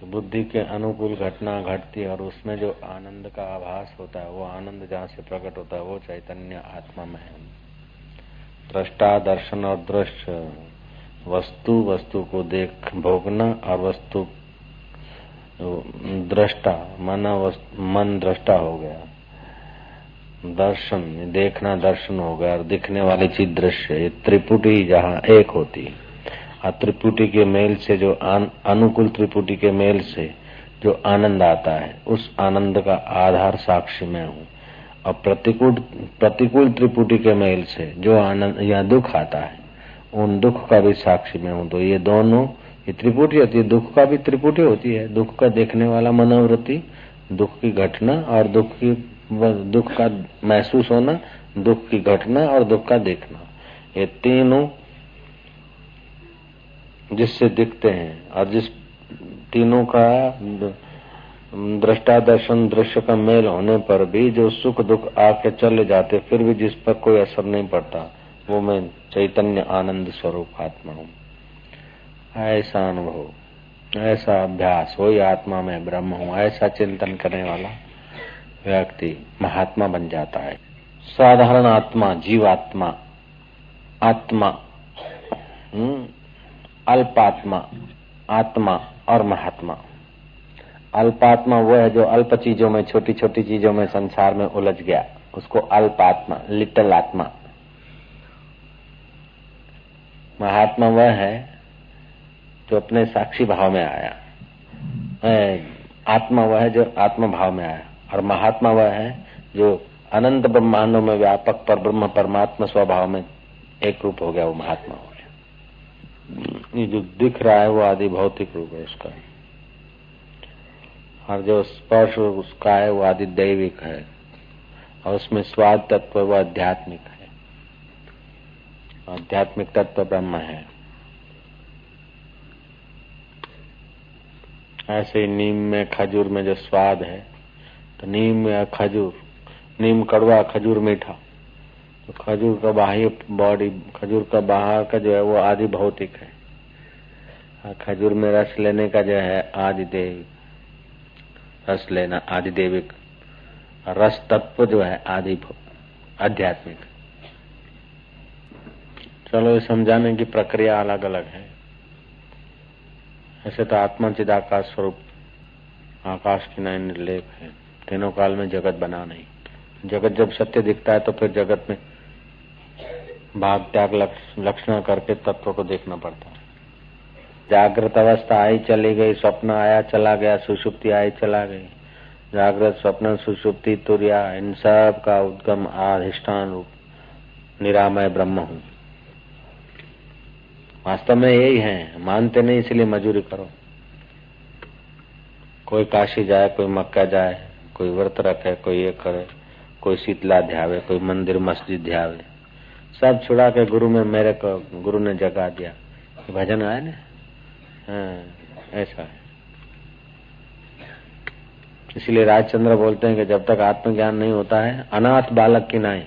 बुद्धि के अनुकूल घटना घटती है और उसमें जो आनंद का आभास होता है, वो आनंद जहाँ से प्रकट होता है वो चैतन्य आत्मा में है। दृष्टा, दर्शन और दृश्य, वस्तु को देख भोगना और वस्तु दृष्टा, मन दृष्टा हो गया, दर्शन देखना दर्शन हो गया और दिखने वाली चीज दृश्य। ये त्रिपुटी जहाँ एक होती है और त्रिपुटी के मेल से जो अनुकूल त्रिपुटी के मेल से जो आनंद आता है, उस आनंद का आधार साक्षी मैं हूँ। और प्रतिकूल त्रिपुटी के मेल से जो आनंद या दुख आता है, उन दुख का भी साक्षी मैं हूँ। तो ये दोनों, ये त्रिपुटी होती है, दुख का भी त्रिपुटी होती है। दुख का देखने वाला मनोवृत्ति, दुख की घटना और दुख का महसूस होना, दुख की घटना और दुख का देखना, ये तीनों जिससे दिखते हैं और जिस तीनों का दृष्टा दर्शन दृश्य का मेल होने पर भी जो सुख दुख आके चले जाते, फिर भी जिस पर कोई असर नहीं पड़ता, वो मैं चैतन्य आनंद स्वरूप आत्मा हूँ। ऐसा अनुभव, ऐसा अभ्यास, वही आत्मा में ब्रह्म हूँ, ऐसा चिंतन करने वाला व्यक्ति महात्मा बन जाता है। साधारण आत्मा, जीवात्मा, आत्मा, अल्पात्मा, आत्मा और महात्मा। अल्पात्मा वो है जो अल्प चीजों में, छोटी छोटी चीजों में संसार में उलझ गया, उसको अल्पात्मा, लिटल आत्मा। महात्मा वह है जो अपने साक्षी भाव में आया। आत्मा वह है जो आत्मा भाव में आया और महात्मा वह है जो अनंत ब्रह्मांडों में व्यापक पर ब्रह्म परमात्मा स्वभाव में एक रूप हो गया, वो महात्मा हो गया। ये जो दिख रहा है वो आदि भौतिक रूप है उसका, और जो स्पर्श उसका है वो आदि दैविक है, और उसमें स्वाद तत्व वो आध्यात्मिक है, आध्यात्मिक तत्व ब्रह्म है। ऐसे ही नीम में खजूर में जो स्वाद है, तो नीम या खजूर, नीम कड़वा खजूर मीठा, तो खजूर का बाह्य बॉडी, खजूर का बाहर का जो है वो आदि भौतिक है, और खजूर में रस लेने का जो है आदि दैविक, रस लेना आदि दैविक, रस तत्व जो है आदि आध्यात्मिक। चलो ये समझाने की प्रक्रिया अलग अलग है। ऐसे तो आत्मा चिदाकाश स्वरूप आकाश की नाई निर्लेप है, तीनों काल में जगत बना नहीं। जगत जब सत्य दिखता है तो फिर जगत में भाग त्याग लक्षण करके तत्व को देखना पड़ता है। जागृत अवस्था आई चली गई, स्वप्न आया चला गया, सुषुप्ति आई चला गई, जागृत स्वप्न सुषुप्ति तुर्या, इन सब का उद्गम अधिष्ठान रूप निरामय ब्रह्म हूँ। वास्तव में यही है, मानते नहीं इसलिए मजूरी करो। कोई काशी जाए, कोई मक्का जाए, कोई व्रत रखे, कोई ये करे, कोई शीतला ध्यावे, कोई मंदिर मस्जिद ध्यावे, सब छुड़ा के गुरु में, मेरे को गुरु ने जगा दिया, भजन आए ना। ऐसा है। इसलिए राजचंद्र बोलते हैं कि जब तक आत्मज्ञान नहीं होता है, अनाथ बालक की नाई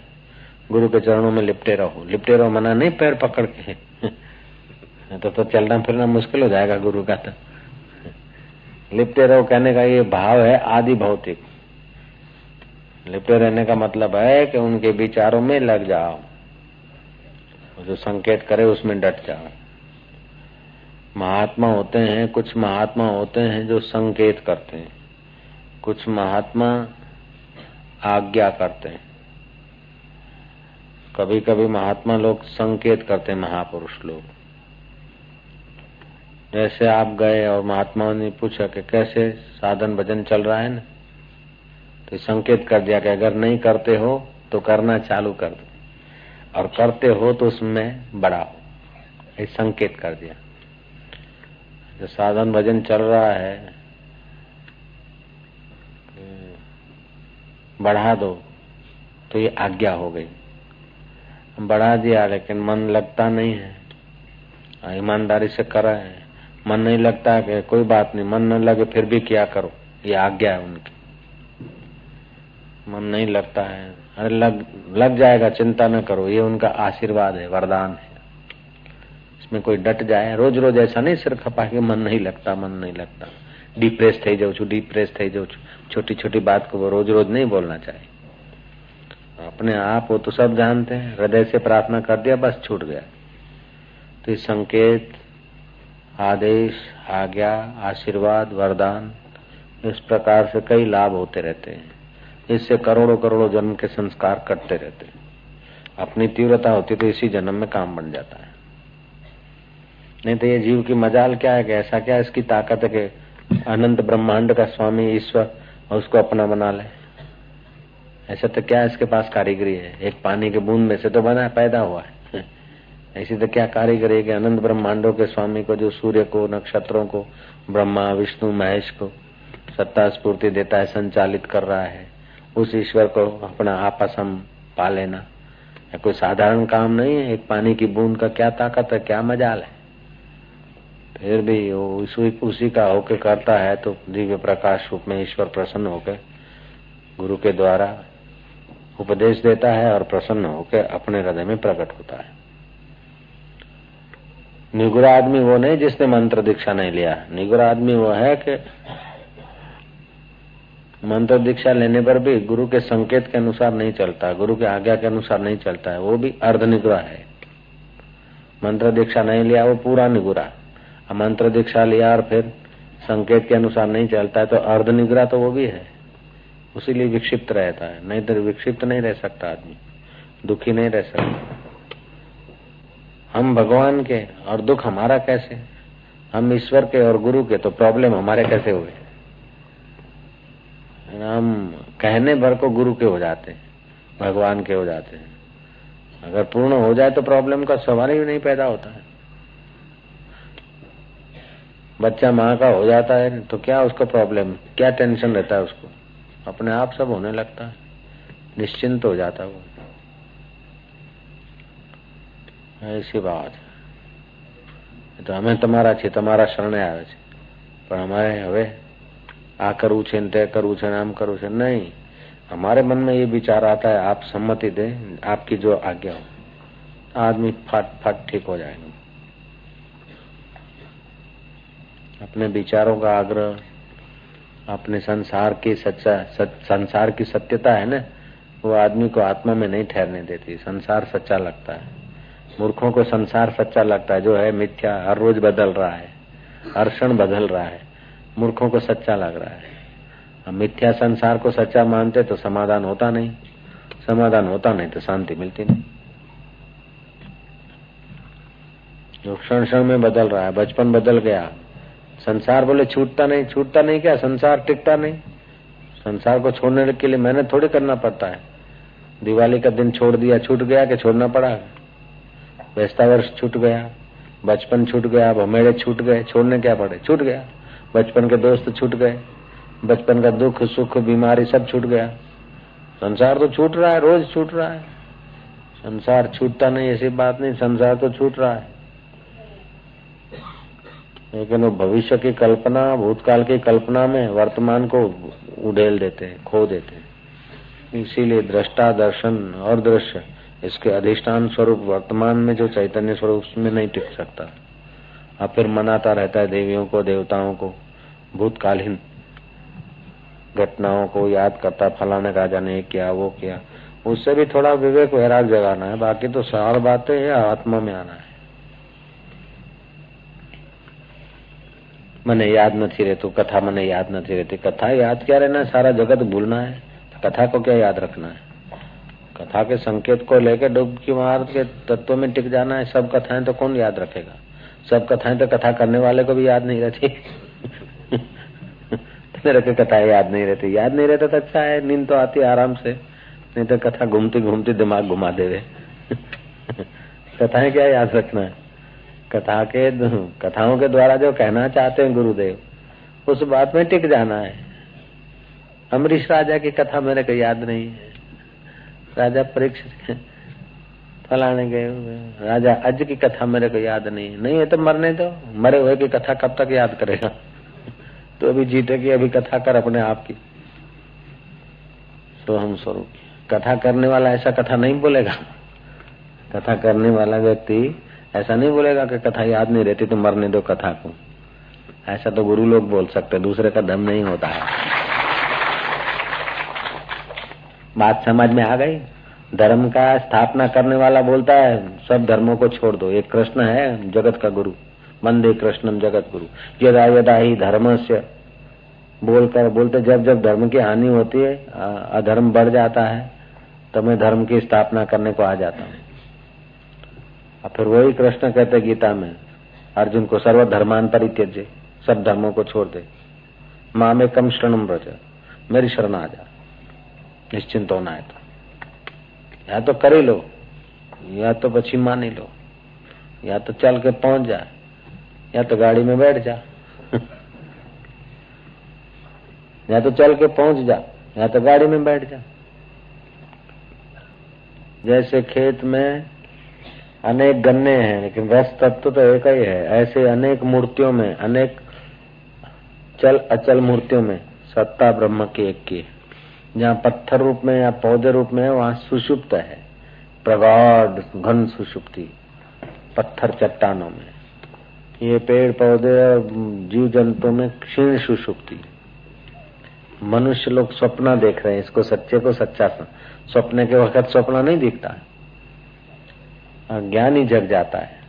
गुरु के चरणों में लिपटे रहो। लिपटे रहो मना नहीं पैर पकड़ के, तो चलना फिरना मुश्किल हो जाएगा गुरु का। तो लिपटे रहो कहने का ये भाव है आदि भौतिक। लिपटे रहने का मतलब है कि उनके विचारों में लग जाओ, जो संकेत करे उसमें डट जाओ। महात्मा होते हैं, कुछ महात्मा होते हैं जो संकेत करते हैं, कुछ महात्मा आज्ञा करते हैं। कभी कभी महात्मा लोग संकेत करते हैं, महापुरुष लोग। जैसे आप गए और महात्माओं ने पूछा कि कैसे साधन भजन चल रहा है ना, तो संकेत कर दिया कि अगर नहीं करते हो तो करना चालू कर दो, और करते हो तो उसमें बढ़ाओ। ये संकेत कर दिया। जो साधन भजन चल रहा है बढ़ा दो, तो ये आज्ञा हो गई। बढ़ा दिया लेकिन मन लगता नहीं है, ईमानदारी से कर रहे हैं, मन नहीं लगता है कि कोई बात नहीं, मन न लगे फिर भी क्या करो, ये आज्ञा है उनकी। मन नहीं लगता है, अरे लग जाएगा, चिंता न करो, ये उनका आशीर्वाद है, वरदान है। इसमें कोई डट जाए, रोज रोज ऐसा नहीं सिर खपा के मन नहीं लगता, मन नहीं लगता। डिप्रेस થઈ જાઉં છું। छोटी छोटी बात को वो रोज रोज नहीं बोलना चाहिए। अपने आप वो तो सब जानते हैं, हृदय से प्रार्थना कर दिया बस छूट गया। तो इस संकेत, आदेश, आज्ञा, आशीर्वाद, वरदान, इस प्रकार से कई लाभ होते रहते हैं। इससे करोड़ों करोड़ों जन्म के संस्कार कटते रहते हैं। अपनी तीव्रता होती तो इसी जन्म में काम बन जाता है। नहीं तो ये जीव की मजाल क्या है कि ऐसा क्या इसकी ताकत है कि अनंत ब्रह्मांड का स्वामी ईश्वर और उसको अपना बना ले। ऐसा तो क्या इसके पास कारीगरी है, एक पानी के बूंद में से तो बना पैदा हुआ है। ऐसी तो क्या कारीगरी है कि अनंत ब्रह्मांडों के स्वामी को, जो सूर्य को, नक्षत्रों को, ब्रह्मा विष्णु महेश को सत्ता स्फूर्ति देता है, संचालित कर रहा है, उस ईश्वर को अपना आपस हम पा लेना कोई साधारण काम नहीं है। एक पानी की बूंद का क्या ताकत है, क्या मजाल है। फिर भी वो उसी का होके करता है तो दिव्य प्रकाश रूप में ईश्वर प्रसन्न होकर गुरु के द्वारा उपदेश देता है और प्रसन्न होकर अपने हृदय में प्रकट होता है। निगुरा आदमी वो नहीं जिसने मंत्र दीक्षा नहीं लिया। निगुरा आदमी वो है कि मंत्र दीक्षा लेने पर भी गुरु के संकेत के अनुसार नहीं चलता, गुरु के आज्ञा के अनुसार नहीं चलता है, वो भी अर्ध निगुरा है। मंत्र दीक्षा नहीं लिया वो पूरा निगुरा, मंत्र दीक्षा लिया और फिर संकेत के अनुसार नहीं चलता है तो अर्ध निगुरा तो वो भी है। उसीलिए विक्षिप्त रहता है, नहीं तो विक्षिप्त नहीं रह सकता आदमी, दुखी नहीं रह सकता। हम भगवान के और दुख हमारा कैसे, हम ईश्वर के और गुरु के तो प्रॉब्लम हमारे कैसे हुए। हम कहने भर को गुरु के हो जाते हैं, भगवान के हो जाते हैं। अगर पूर्ण हो जाए तो प्रॉब्लम का सवाल ही नहीं पैदा होता है। बच्चा माँ का हो जाता है तो क्या उसको प्रॉब्लम, क्या टेंशन रहता है उसको, अपने आप सब होने लगता है, निश्चिंत हो जाता है वो। ऐसी बात है। तो हमें તમારા છે, તમારા શરણે આવે છે, પણ અમારે હવે આ કરવું છે ને તે કરવું છે ને આમ કરવું છે नहीं। हमारे मन में ये विचार आता है आप सम्मति दें, आपकी जो आज्ञा हो, आदमी फट फट ठीक हो जाएगा। अपने विचारों का आग्रह, अपने संसार की सत्यता है ना, वो आदमी को आत्मा में नहीं ठहरने देती। संसार सच्चा लगता है, मूर्खों को संसार सच्चा लगता है, जो है मिथ्या, हर रोज बदल रहा है, हर क्षण बदल रहा है, मूर्खों को सच्चा लग रहा है। हम मिथ्या संसार को सच्चा मानते तो समाधान होता नहीं, समाधान होता नहीं तो शांति मिलती नहीं। जो क्षण क्षण में बदल रहा है, बचपन बदल गया, संसार बोले छूटता नहीं, छूटता नहीं क्या, संसार टिकता नहीं। संसार को छोड़ने के लिए मेहनत थोड़ी करना पड़ता है। दिवाली का दिन छोड़ दिया, छूट गया कि छोड़ना पड़ा। बेस्ता वर्ष छूट गया, बचपन छूट गया, भमेड़े छूट गए, छोड़ने क्या पड़े, छूट गया। बचपन के दोस्त छूट गए, बचपन का दुख सुख बीमारी सब छूट गया। संसार तो छूट रहा है, रोज छूट रहा है। संसार छूटता नहीं ऐसी बात नहीं, संसार तो छूट रहा है। लेकिन वो भविष्य की कल्पना, भूतकाल की कल्पना में वर्तमान को उड़ेल देते हैं, खो देते हैं। इसीलिए दृष्टा, दर्शन और दृश्य, इसके अधिष्ठान स्वरूप वर्तमान में जो चैतन्य स्वरूप उसमें नहीं टिक सकता। अब फिर मनाता रहता है देवियों को, देवताओं को, भूतकालीन घटनाओं को याद करता, फलाने राजा ने किया, वो किया। उससे भी थोड़ा विवेक वैराग जगाना है, बाकी तो सार बातें है, आत्मा में आना है। મને याद नहीं रहती कथा, મને याद नहीं रहती कथा। याद क्या रहना है, सारा जगत भूलना है, कथा को क्या याद रखना है। कथा के संकेत को लेकर डुबकी मार के तत्व में टिक जाना है। सब कथाएं तो कौन याद रखेगा, सब कथाएं तो कथा करने वाले को भी याद नहीं रहती। मेरे को कथाएं याद नहीं रहती, याद नहीं रहता तो अच्छा है, नींद तो आती आराम से, नहीं तो कथा घूमती घूमती दिमाग घुमा देवे। कथाएं क्या याद रखना है, कथाओं के द्वारा जो कहना चाहते हैं गुरुदेव, उस बात में टिक जाना है। अमरीश राजा की कथा मेरे को याद नहीं है, राजा परीक्षित फलाने गए, राजा अज की कथा मेरे को याद नहीं है। नहीं है तो मरने दो, मरे हुए की कथा कब तक याद करेगा। तो अभी जीते की अभी कथा कर अपने आप की। तो हम स्वरूप कथा करने वाला ऐसा कथा नहीं बोलेगा। कथा करने वाला व्यक्ति ऐसा नहीं बोलेगा कि कथा याद नहीं रहती तो मरने दो कथा को। ऐसा तो गुरु लोग बोल सकते, दूसरे का दम नहीं होता है। बात समझ में आ गई? धर्म का स्थापना करने वाला बोलता है सब धर्मों को छोड़ दो, एक कृष्ण है जगत का गुरु, वंदे कृष्णम जगत गुरु, यदा यदा ही धर्मस्य बोलते जब जब धर्म की हानि होती है, अधर्म बढ़ जाता है, तो मैं धर्म की स्थापना करने को आ जाता हूँ। और फिर वही कृष्ण कहते गीता में अर्जुन को सर्वधर्मान परित्यज्य, सब धर्मों को छोड़ दे, मामेकम शरणम व्रज, मेरी शरण आ जा, निश्चिंत होना है। तो या तो कर ही लो, या तो पछी मान ही लो, या तो चल के पहुंच जा, या तो गाड़ी में बैठ जा या तो चल के पहुंच जा, या तो गाड़ी में बैठ जा। जैसे खेत में अनेक गन्ने हैं लेकिन रस तत्व तो एक ही है, ऐसे अनेक मूर्तियों में, अनेक चल अचल मूर्तियों में सत्ता ब्रह्म की एक की है। जहाँ पत्थर रूप में या पौधे रूप में है वहाँ सुषुप्त है, प्रगाढ़ घन सुषुप्ति पत्थर चट्टानों में। ये पेड़ पौधे और जीव जंतुओं में क्षीण सुषुप्ति। मनुष्य लोग स्वप्न देख रहे हैं, इसको सच्चे को सच्चा स्वप्न के वक्त स्वप्न नहीं दिखता है, ज्ञानी जग जाता है।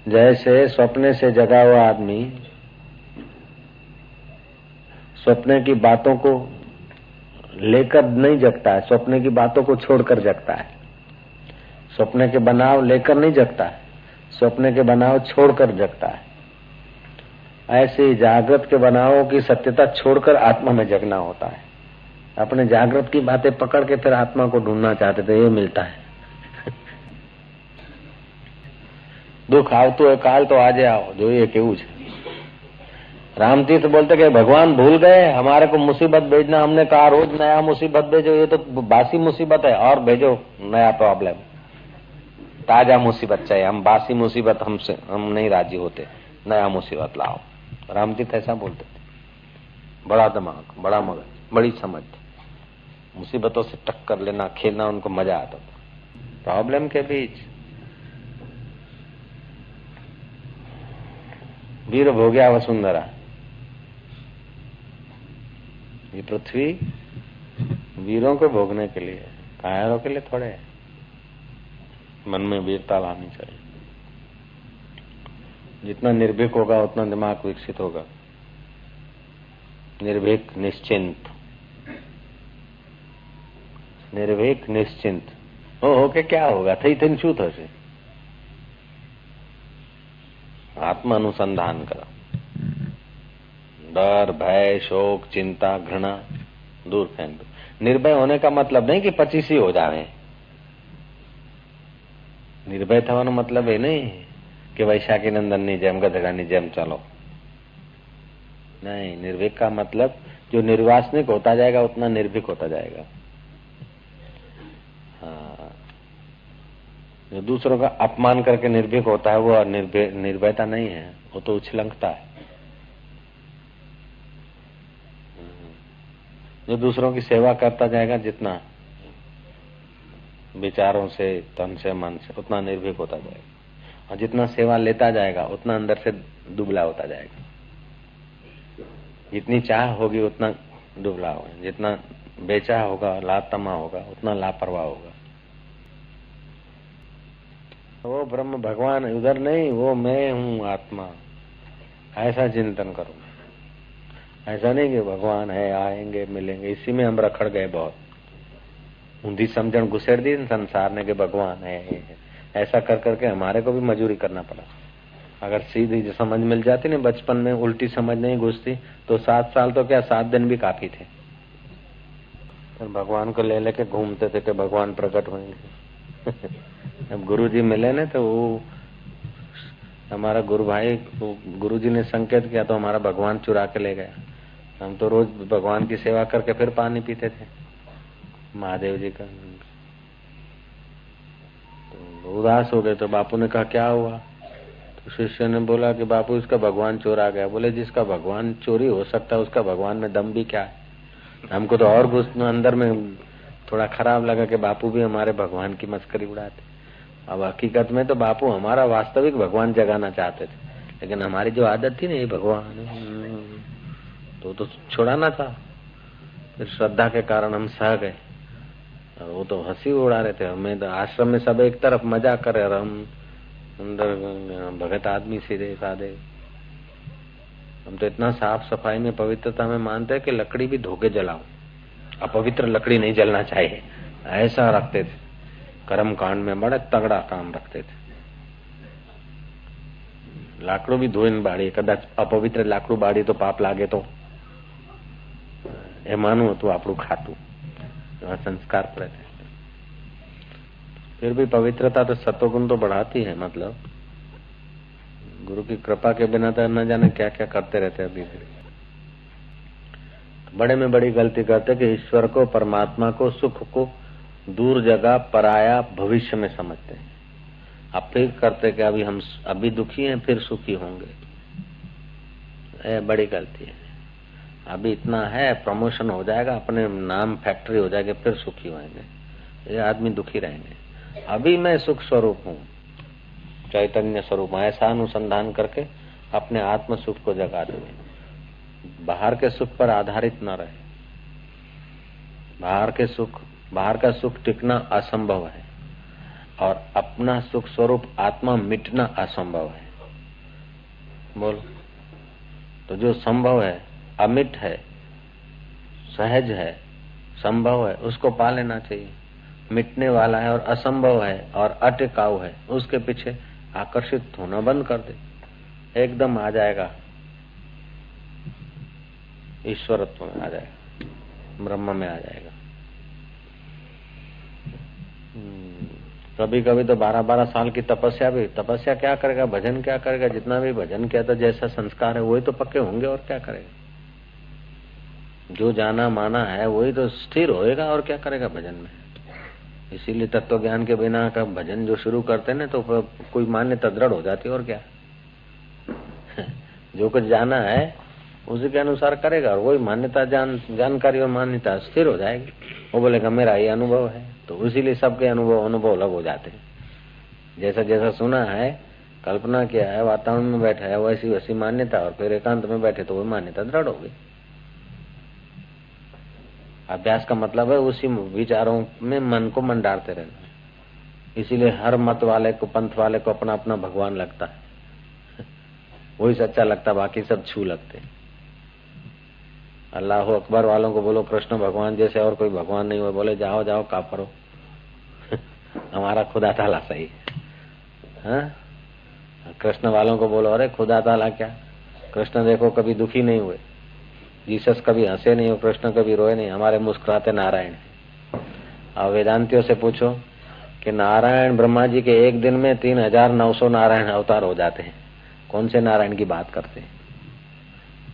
जैसे स्वप्ने से जगा हुआ आदमी स्वप्ने की बातों को लेकर नहीं जगता है, स्वप्ने की बातों को छोड़कर जगता है। स्वप्ने के बनाव लेकर नहीं जगता है, स्वप्ने के बनाव छोड़कर जगता है। ऐसे जागृत के बनावों की सत्यता छोड़कर आत्मा में जगना होता है। अपने जागृत की बातें पकड़ के फिर आत्मा को ढूंढना चाहते थे, ये मिलता है। दुख आवતું હોય કાલ तो આજે आओ, જોઈએ કેવું છે। रामतीर्थ बोलते कि भगवान भूल गए, हमारे को मुसीबत भेजना, हमने कहा रोज नया मुसीबत भेजो, ये तो बासी मुसीबत है, और भेजो नया प्रॉब्लम, ताजा मुसीबत चाहिए, हम बासी मुसीबत हमसे हम नहीं राजी होते, नया मुसीबत लाओ। रामतीर्थ ऐसा बोलते थे। बड़ा दिमाग, बड़ा मगज, बड़ी समझ, मुसीबतों से टक्कर लेना, खेलना उनको मजा आता था। प्रॉब्लम के बीच वीर भोग्या वसुंधरा, ये पृथ्वी वीरों को भोगने के लिए, कायरों के लिए थोड़े। मन में वीरता लानी चाहिए। जितना निर्भीक होगा उतना दिमाग विकसित होगा। निर्भीक निश्चिंत, निर्भीक निश्चिंत होके क्या होगा? थई थईने શું થશે? आत्मा अनुसंधान करो, डर भय शोक चिंता घृणा दूर फेंक दो। निर्भय होने का मतलब नहीं कि 25 ही हो जावे। निर्भय થવાનો मतलब એ नहीं कि वैशाखी नंदन ની જેમ ગધેડાની જેમ चलो। नहीं, निर्भीक का मतलब जो निर्वासनिक होता जाएगा उतना निर्भीक होता जाएगा। हाँ, जो दूसरों का अपमान करके निर्भीक होता है वो निर्भयता नहीं है, वो तो उछलंकता है। जो दूसरों की सेवा करता जाएगा जितना विचारों से, तन से, मन से, उतना निर्भीक होता जाएगा। और जितना सेवा लेता जाएगा उतना अंदर से दुबला होता जाएगा। जितनी चाह होगी उतना दुबला होगा, जितना बेचाह होगा, लातमा होगा, उतना लापरवाह होगा। वो ब्रह्म भगवान उधर नहीं, वो मैं हूँ आत्मा, ऐसा चिंतन करो। ऐसा नहीं कि भगवान है, आएंगे मिलेंगे, इसी में हम रखड़ गए बहुत। ऊंधी समझण घुसेड़ दी संसार ने कि भगवान है, ऐसा कर करके हमारे को भी मजूरी करना पड़ा। अगर सीधी जो समझ मिल जाती ना बचपन में, उल्टी समझ नहीं घुसती तो 7 साल तो क्या 7 दिन भी काफी थे। फिर भगवान को ले लेके घूमते थे कि भगवान प्रकट होंगे। अब गुरुजी मिले ना तो वो हमारा गुरु भाई, गुरुजी ने संकेत किया तो हमारा भगवान चुरा के ले गया। हम तो रोज भगवान की सेवा करके फिर पानी पीते थे महादेव जी का। तो उदास हो गए तो बापू ने कहा क्या हुआ? तो शिष्य ने बोला कि बापू इसका भगवान चोरा गया। बोले जिसका भगवान चोरी हो सकता है उसका भगवान में दम भी क्या है? हमको तो और घुसना अंदर में थोड़ा खराब लगा कि बापू भी हमारे भगवान की मस्करी उड़ाते। अब हकीकत में तो बापू हमारा वास्तविक भगवान जगाना चाहते थे, लेकिन हमारी जो आदत थी ना, ये भगवान तो छुड़ाना था। फिर श्रद्धा के कारण हम सह गए। और वो तो हंसी उड़ा रहे थे। हमें तो आश्रम में सब एक तरफ मजा करे और हम अंदर भगत आदमी सीधे साधे। हम तो इतना साफ सफाई में, पवित्रता में मानते हैं कि लकड़ी भी धो के जलाओ, अपवित्र लकड़ी नहीं जलना चाहिए, ऐसा रखते थे। कर्म कांड में बड़े तगड़ा काम रखते थे। लाकड़ू भी धोઈને बाड़ी, कदाच अपवित्र लाकड़ू बाड़ी तो पाप लागे तो એ માનવું હતું આપણું ખાતું, એવા संस्कार पड़े थे। फिर भी पवित्रता तो सत्वगुण तो बढ़ाती है। मतलब गुरु की कृपा के बिना तो न जाने क्या क्या करते रहते। अभी बड़े में बड़ी गलती करते कि ईश्वर को, परमात्मा को, सुख को दूर जगह, पराया, भविष्य में समझते हैं। अब फिर करते कि अभी हम अभी दुखी हैं, फिर सुखी होंगे। ये बड़ी गलती है। अभी इतना है, प्रमोशन हो जाएगा, अपने नाम फैक्ट्री हो जाएगी, फिर सुखी होंगे। ये आदमी दुखी रहेंगे। अभी मैं सुख स्वरूप हूँ, चैतन्य स्वरूप, ऐसा अनुसंधान करके अपने आत्म सुख को जगा देंगे। बाहर के सुख पर आधारित न रहे। बाहर का सुख टिकना असंभव है और अपना सुख स्वरूप आत्मा मिटना असंभव है। बोल, तो जो संभव है, अमिट है, सहज है, संभव है, उसको पा लेना चाहिए। मिटने वाला है और असंभव है और अटिकाऊ है, उसके पीछे आकर्षित होना बंद कर दे, एकदम आ जाएगा, ईश्वरत्व में आ जाएगा, ब्रह्म में आ जाएगा। कभी कभी तो 12-12 साल की तपस्या क्या करेगा, भजन क्या करेगा। जितना भी भजन किया था, जैसा संस्कार है वही तो पक्के होंगे, और क्या करेगा। जो जाना माना है वही तो स्थिर होएगा, और क्या करेगा भजन में। इसीलिए तत्व ज्ञान के बिना का भजन जो शुरू करते हैं ना, तो कोई मान्यता दृढ़ हो जाती है, और क्या। जो कुछ जाना है उसी के अनुसार करेगा, और वही मान्यता जानकारी और मान्यता स्थिर हो जाएगी। वो बोलेगा मेरा ये अनुभव है, तो इसीलिए सबके अनुभव अलग हो जाते हैं। जैसा जैसा सुना है, कल्पना किया है, वातावरण में बैठा है, वैसी वैसी मान्यता, और फिर एकांत में बैठे तो वो मान्यता दृढ़ हो गई। अभ्यास का मतलब है उसी विचारों में मन को मंडारते रहना। इसीलिए हर मत वाले को, पंथ वाले को अपना अपना भगवान लगता है, वही सच्चा लगता, बाकी सब छू लगते। अल्लाह अकबर वालों को बोलो कृष्ण भगवान जैसे और कोई भगवान नहीं हुआ, बोले जाओ जाओ काफरो। हमारा खुदा ताला सही है। कृष्ण वालों को बोलो अरे खुदा ताला क्या, कृष्ण देखो कभी दुखी नहीं हुए, जीसस कभी हंसे नहीं हो, कृष्ण कभी रोए नहीं, हमारे मुस्कुराते नारायण। और वेदांतियों से पूछो कि नारायण ब्रह्मा जी के एक दिन में 3900 नारायण अवतार हो जाते हैं, कौन से नारायण की बात करते हैं।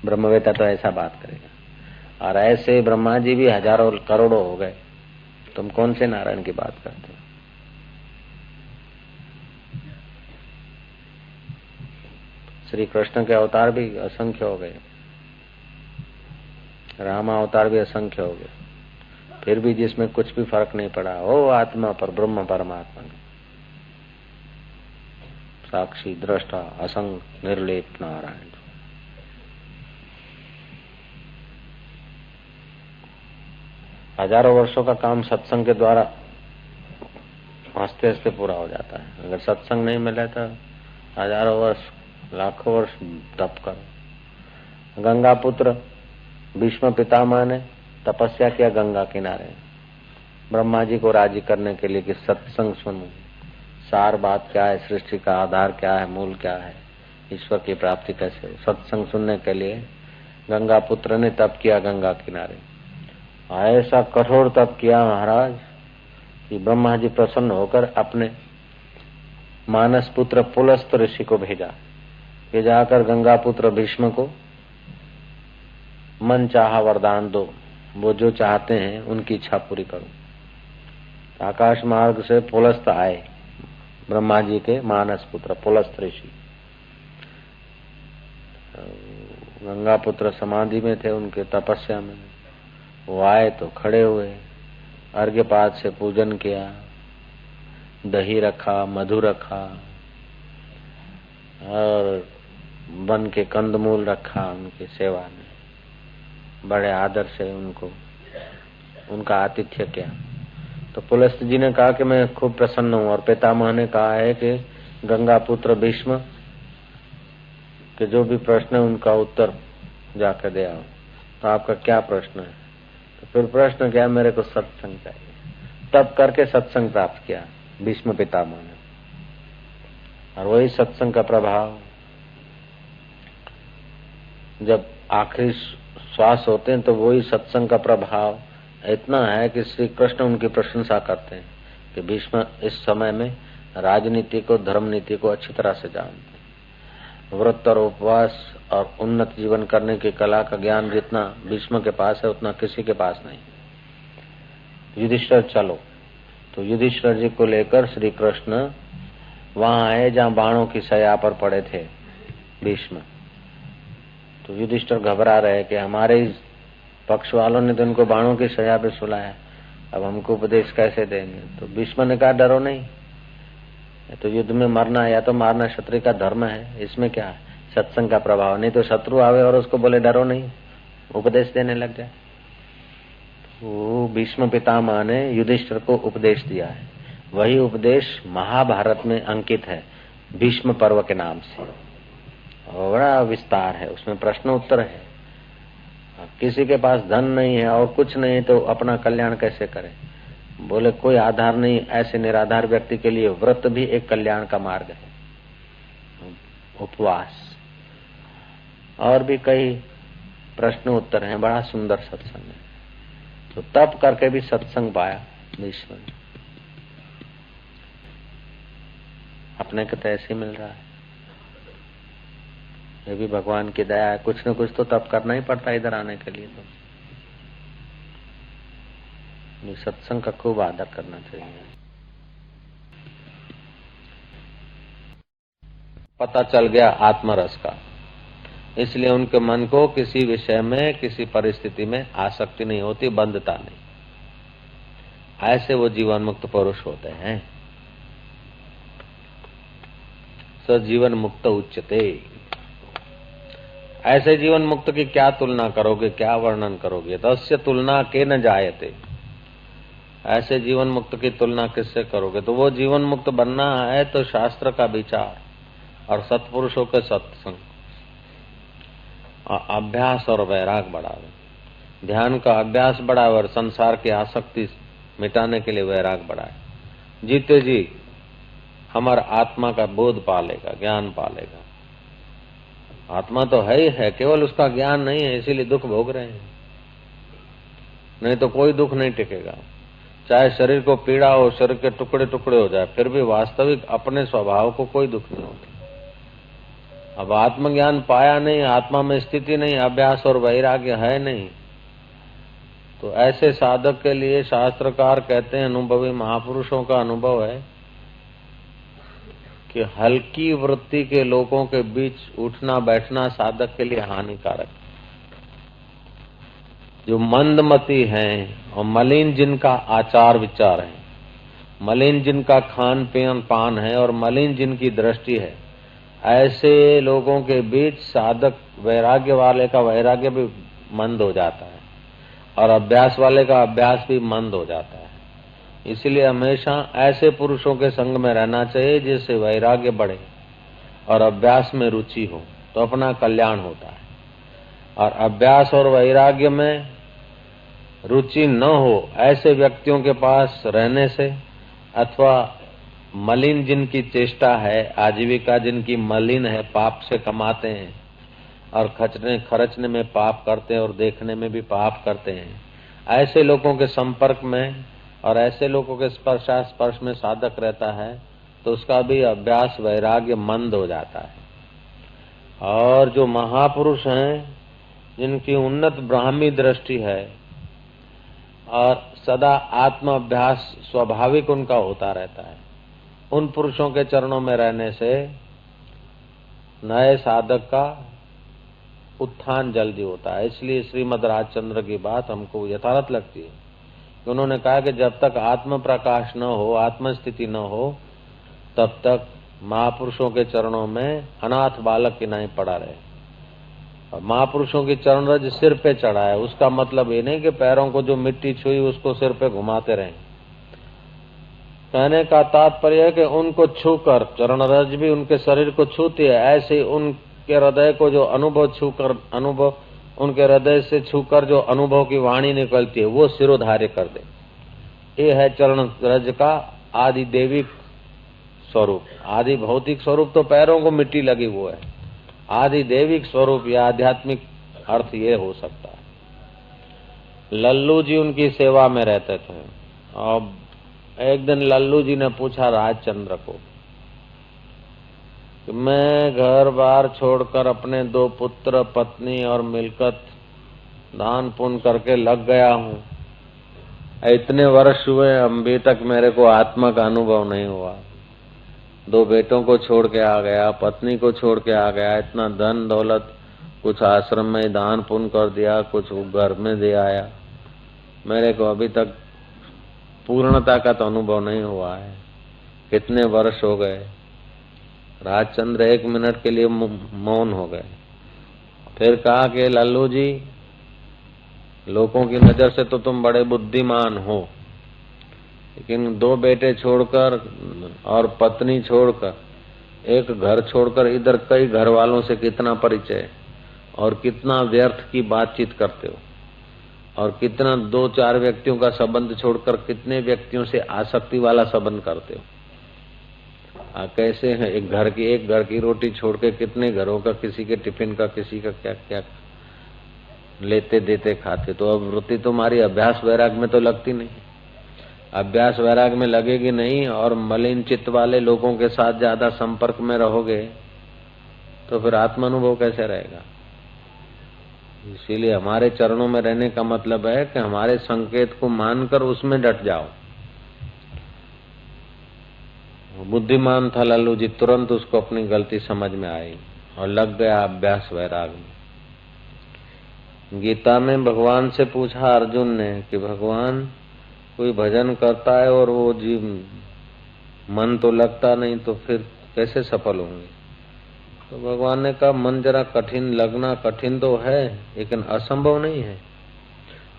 ब्रह्मवेता तो ऐसा बात करेगा। और ऐसे ब्रह्मा जी भी हजारों करोड़ों हो गए, तुम कौन से नारायण की बात करते हो। श्री कृष्ण के अवतार भी असंख्य हो गए, राम अवतार भी असंख्य हो गए, फिर भी जिसमें कुछ भी फर्क नहीं पड़ा, ओ आत्मा पर ब्रह्म परमात्मा साक्षी दृष्टा असंग निर्लेप नारायण। हजारों वर्षों का काम सत्संग के द्वारा हंसते हंसते पूरा हो जाता है। अगर सत्संग नहीं मिले तो हजारों वर्ष, लाखों वर्ष तप करो। गंगा पुत्र भीष्म पितामह ने तपस्या किया गंगा किनारे, ब्रह्मा जी को राजी करने के लिए कि सत्संग सुनो, सार बात क्या है, सृष्टि का आधार क्या है, मूल क्या है, ईश्वर की प्राप्ति कैसे हो। सत्संग सुनने के लिए गंगा पुत्र ने तप किया गंगा किनारे। ऐसा कठोर तप किया महाराज कि ब्रह्मा जी प्रसन्न होकर अपने मानस पुत्र पुलस्त ऋषि को भेजा कि जाकर गंगा पुत्र भीष्म को मन चाहा वरदान दो, वो जो चाहते हैं उनकी इच्छा पूरी करो। आकाश मार्ग से पुलस्त आए ब्रह्मा जी के मानस पुत्र पुलस्त ऋषि। गंगा पुत्र समाधि में थे, उनके तपस्या में। वो आए तो खड़े हुए, अर्घ्यपाद से पूजन किया, दही रखा, मधु रखा और बन के कंदमूल रखा उनकी सेवा में, बड़े आदर से उनका आतिथ्य किया। तो पुलस्त जी ने कहा कि मैं खूब प्रसन्न हूं, और पितामह ने कहा है कि गंगा पुत्र भीष्म के जो भी प्रश्न है उनका उत्तर जाकर दे आओ। तो आपका क्या प्रश्न है? तो फिर प्रश्न क्या, मेरे को सत्संग चाहिए। तब करके सत्संग प्राप्त किया भीष्म पितामह ने, और वही सत्संग का प्रभाव, जब आखिरी श्वास होते हैं तो वही सत्संग का प्रभाव इतना है कि श्री कृष्ण उनकी प्रशंसा करते हैं कि भीष्म इस समय में राजनीति को, धर्म नीति को अच्छी तरह से जानते हैं। व्रत और उपवास और उन्नत जीवन करने की कला का ज्ञान जितना भीष्म के पास है उतना किसी के पास नहीं। युधिष्ठिर चलो, तो युधिष्ठिर जी को लेकर श्री कृष्ण वहां आए जहां बाणों की सया पर पड़े थे भीष्म। तो युधिष्ठिर घबरा रहे कि हमारे पक्ष वालों ने तो इनको बाणों की सजा पे सुलाया, अब हमको उपदेश कैसे देंगे? तो भीष्म ने कहा डरो नहीं, तो युद्ध में मरना या तो मारना क्षत्रिय का धर्म है, इसमें क्या है? सत्संग का प्रभाव, नहीं तो शत्रु आवे और उसको बोले डरो नहीं, उपदेश देने लग जाए। वो भीष्म पितामह ने युधिष्ठिर को उपदेश दिया है, वही उपदेश महाभारत में अंकित है भीष्म पर्व के नाम से, और बड़ा विस्तार है, उसमें प्रश्न उत्तर है। किसी के पास धन नहीं है और कुछ नहीं तो अपना कल्याण कैसे करे? बोले कोई आधार नहीं, ऐसे निराधार व्यक्ति के लिए व्रत भी एक कल्याण का मार्ग है, उपवास, और भी कई प्रश्न उत्तर हैं। बड़ा सुंदर सत्संग है। तो तप करके भी सत्संग पाया भीष्म ने। अपने को तो ऐसे मिल रहा है, ये भी भगवान की दया है। कुछ न कुछ तो तप करना ही पड़ता है इधर आने के लिए। तो सत्संग का खूब आदर करना चाहिए। पता चल गया आत्मरस का, इसलिए उनके मन को किसी विषय में, किसी परिस्थिति में आसक्ति नहीं होती, बंधता नहीं। ऐसे वो जीवन मुक्त पुरुष होते हैं। सजीवन मुक्त उच्चते। ऐसे जीवन मुक्त की क्या तुलना करोगे, क्या वर्णन करोगे? तस्य तुलना के न जायते। ऐसे जीवन मुक्त की तुलना किससे करोगे? तो वो जीवन मुक्त बनना है तो शास्त्र का विचार और सत्पुरुषों के सत्संग, अभ्यास और वैराग बढ़ावे, ध्यान का अभ्यास बढ़ावे और संसार की आसक्ति मिटाने के लिए वैराग बढ़ाए। जीते जी हमारा आत्मा का बोध पालेगा, ज्ञान पालेगा। आत्मा तो है ही है, केवल उसका ज्ञान नहीं है, इसीलिए दुख भोग रहे हैं। नहीं तो कोई दुख नहीं टिकेगा। चाहे शरीर को पीड़ा हो, शरीर के टुकड़े टुकड़े हो जाए, फिर भी वास्तविक अपने स्वभाव को कोई दुख नहीं होता। अब आत्मज्ञान पाया नहीं, आत्मा में स्थिति नहीं, अभ्यास और वैराग्य है नहीं, तो ऐसे साधक के लिए शास्त्रकार कहते हैं, अनुभवी महापुरुषों का अनुभव है कि हल्की वृत्ति के लोगों के बीच उठना बैठना साधक के लिए हानिकारक। जो मंदमती हैं और मलिन जिनका आचार विचार है, मलिन जिनका खान पीन पान है और मलिन जिनकी दृष्टि है, ऐसे लोगों के बीच साधक वैराग्य वाले का वैराग्य भी मंद हो जाता है और अभ्यास वाले का अभ्यास भी मंद हो जाता है। इसलिए हमेशा ऐसे पुरुषों के संग में रहना चाहिए जिससे वैराग्य बढ़े और अभ्यास में रुचि हो, तो अपना कल्याण होता है। और अभ्यास और वैराग्य में रुचि न हो ऐसे व्यक्तियों के पास रहने से, अथवा मलिन जिनकी चेष्टा है, आजीविका जिनकी मलिन है, पाप से कमाते हैं और खर्चने में पाप करते हैं और देखने में भी पाप करते हैं, ऐसे लोगों के संपर्क में और ऐसे लोगों के स्पर्श में साधक रहता है तो उसका भी अभ्यास वैराग्य मंद हो जाता है। और जो महापुरुष हैं जिनकी उन्नत ब्राह्मी दृष्टि है और सदा आत्म अभ्यास स्वाभाविक उनका होता रहता है, उन पुरुषों के चरणों में रहने से नए साधक का उत्थान जल्दी होता है। इसलिए श्रीमद् राजचंद्र की बात हमको यथार्थ लगती है कि उन्होंने कहा कि जब तक आत्म प्रकाश न हो, आत्म स्थिति न हो, तब तक महापुरुषों के चरणों में अनाथ बालक की नहीं पड़ा रहे। और महापुरुषों की चरण रज सिर पे चढ़ा है, उसका मतलब ये नहीं कि पैरों को जो मिट्टी छुई उसको सिर पे घुमाते रहें। कहने का तात्पर्य है कि उनको छूकर, चरण रज भी उनके शरीर को छूती है, ऐसे उनके हृदय को जो अनुभव उनके हृदय से छूकर जो अनुभव की वाणी निकलती है वो सिरोधार्य कर दे। ये है चरण रज का आदि दैविक स्वरूप। आदि भौतिक स्वरूप तो पैरों को मिट्टी लगी वो है, आदि दैविक स्वरूप या आध्यात्मिक अर्थ ये हो सकता है। लल्लू जी उनकी सेवा में रहते थे। और एक दिन लल्लू जी ने पूछा राजचंद्र को कि मैं घर बार छोड़कर अपने 2 पुत्र पत्नी और मिलकत दान पुण्य करके लग गया हूँ, इतने वर्ष हुए अभी तक मेरे को आत्मा का अनुभव नहीं हुआ। 2 बेटों को छोड़ के आ गया, पत्नी को छोड़ के आ गया, इतना धन दौलत, कुछ आश्रम में दान पुण्य कर दिया, कुछ घर में दे आया, मेरे को अभी तक पूर्णता का तो अनुभव नहीं हुआ है। कितने वर्ष हो गए। राजचंद्र 1 मिनट के लिए मौन हो गए। फिर कहा कि लल्लू जी, लोगों की नजर से तो तुम बड़े बुद्धिमान हो, लेकिन 2 बेटे छोड़कर और पत्नी छोड़कर, एक घर छोड़कर इधर कई घर वालों से कितना परिचय और कितना व्यर्थ की बातचीत करते हो, और कितना 2-4 व्यक्तियों का संबंध छोड़कर कितने व्यक्तियों से आसक्ति वाला संबंध करते हो। कैसे है एक घर की रोटी छोड़ के कितने घरों का, किसी के टिफिन का, किसी का क्या क्या लेते देते खाते। तो अब वृत्ति तुम्हारी अभ्यास वैराग में तो लगती नहीं। अभ्यास वैराग में लगेगी नहीं और मलिन चित्त वाले लोगों के साथ ज्यादा संपर्क में रहोगे तो फिर आत्मानुभव कैसे रहेगा। इसीलिए हमारे चरणों में रहने का मतलब है कि हमारे संकेत को मानकर उसमें डट जाओ। बुद्धिमान था लल्लू जी, तुरंत उसको अपनी गलती समझ में आई और लग गया अभ्यास वैराग में। गीता में भगवान से पूछा अर्जुन ने कि भगवान, कोई भजन करता है और वो जीव मन तो लगता नहीं, तो फिर कैसे सफल होंगे। तो भगवान ने कहा मन जरा कठिन लगना कठिन तो है, लेकिन असंभव नहीं है।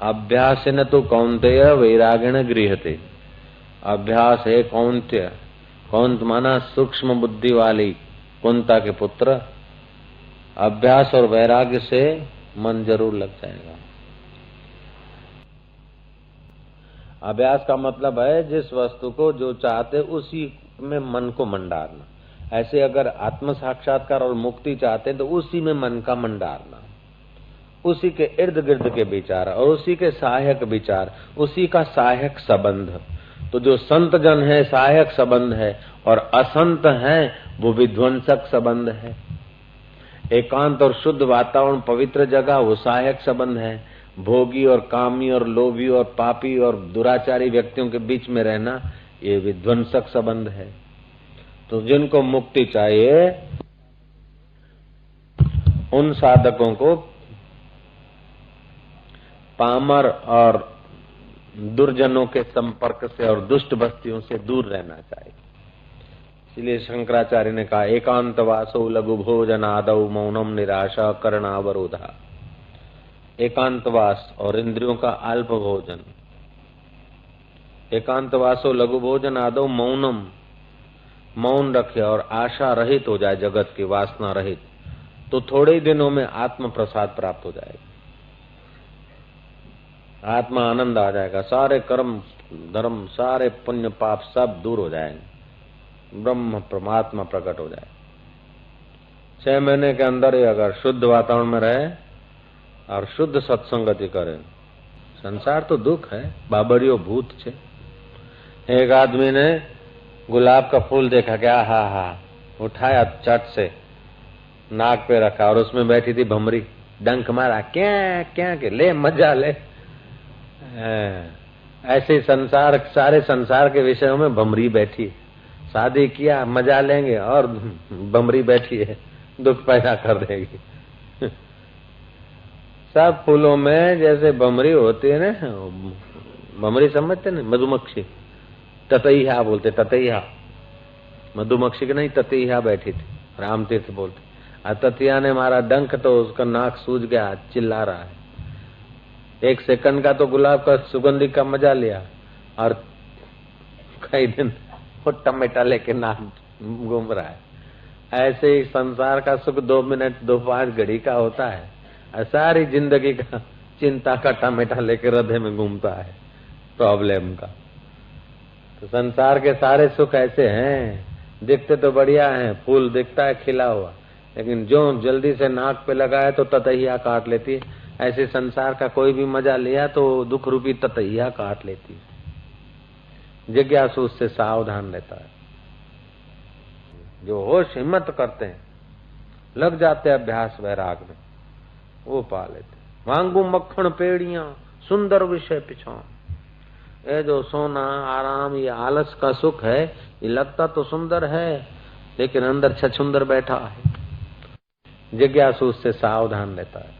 अभ्यास न तो कौन्तेय वैरागेण गृह्यते। अभ्यास है कौन्त्य, कौंत माना सूक्ष्म बुद्धि वाली कुंता के पुत्र। अभ्यास और वैराग्य से मन जरूर लग जाएगा। अभ्यास का मतलब है जिस वस्तु को जो चाहते उसी में मन को मंडारना। ऐसे अगर आत्म साक्षात्कार और मुक्ति चाहते तो उसी में मन का मंडारना, उसी के इर्द गिर्द के विचार और उसी के सहायक विचार, उसी का सहायक संबंध। तो जो संत जन है सहायक संबंध है और असंत है वो विध्वंसक संबंध है। एकांत और शुद्ध वातावरण, पवित्र जगह, वो सहायक संबंध है। भोगी और कामी और लोभी और पापी और दुराचारी व्यक्तियों के बीच में रहना ये विध्वंसक संबंध है। तो जिनको मुक्ति चाहिए उन साधकों को पामर और दुर्जनों के संपर्क से और दुष्ट बस्तियों से दूर रहना चाहिए। इसलिए शंकराचार्य ने कहा एकांतवासो लघु भोजनादौ मौनम निराशा करणावरोधा। एकांतवास और इंद्रियों का अल्प भोजन। एकांतवासो लघु भोजन आदौ मौनम, मौन रखे और आशा रहित हो जाए, जगत की वासना रहित, तो थोड़े ही दिनों में आत्म प्रसाद प्राप्त हो जाएगा। आत्मा आनंद आ जाएगा, सारे कर्म धर्म सारे पुण्य पाप सब दूर हो जाएंगे, ब्रह्म परमात्मा प्रकट हो जाए। 6 महीने के अंदर ही अगर शुद्ध वातावरण में रहे और शुद्ध सत्संगति करे। संसार तो दुख है, बाबरियो भूत छे। एक आदमी ने गुलाब का फूल देखा, क्या हा उठाया चट से नाक पे रखा और उसमें बैठी थी भमरी, डंक मारा, क्या क्या के ले मजा ले। ऐसे संसार, सारे संसार के विषयों में भमरी बैठी। शादी किया मजा लेंगे और भमरी बैठी है, दुख पैदा कर देगी। सब फूलों में जैसे भमरी होती है ना, भमरी समझते ना, मधुमक्खी, ततैया बोलते, ततैया। मधुमक्खी की नहीं, ततिया बैठी थी, राम तीर्थ बोलते। ततिया ने मारा डंक तो उसका नाक सूज गया, चिल्ला रहा है। 1 सेकंड का तो गुलाब का सुगंधी का मजा लिया, और कई दिन वो टमेटा लेके नाक घूम रहा है। ऐसे ही संसार का सुख 2 मिनट 2-5 घड़ी का होता है, सारी जिंदगी का चिंता का टमेटा लेके हृदय में घूमता है प्रॉब्लम का। तो संसार के सारे सुख ऐसे हैं, दिखते तो बढ़िया हैं, फूल दिखता है खिला हुआ, लेकिन जो जल्दी से नाक पे लगाए तो ततैया काट लेती है। ऐसे संसार का कोई भी मजा लिया तो दुख रूपी ततैया काट लेती है। जिज्ञासु उससे सावधान रहता है। जो होश हिम्मत करते हैं, लग जाते अभ्यास वैराग में, वो पा लेते। मांगू मक्खन पेड़ियां सुंदर विषय पिछाऊं। ये जो सोना आराम, ये आलस का सुख है, ये लगता तो सुंदर है लेकिन अंदर छछुंदर बैठा है। जिज्ञासु उससे सावधान रहता है।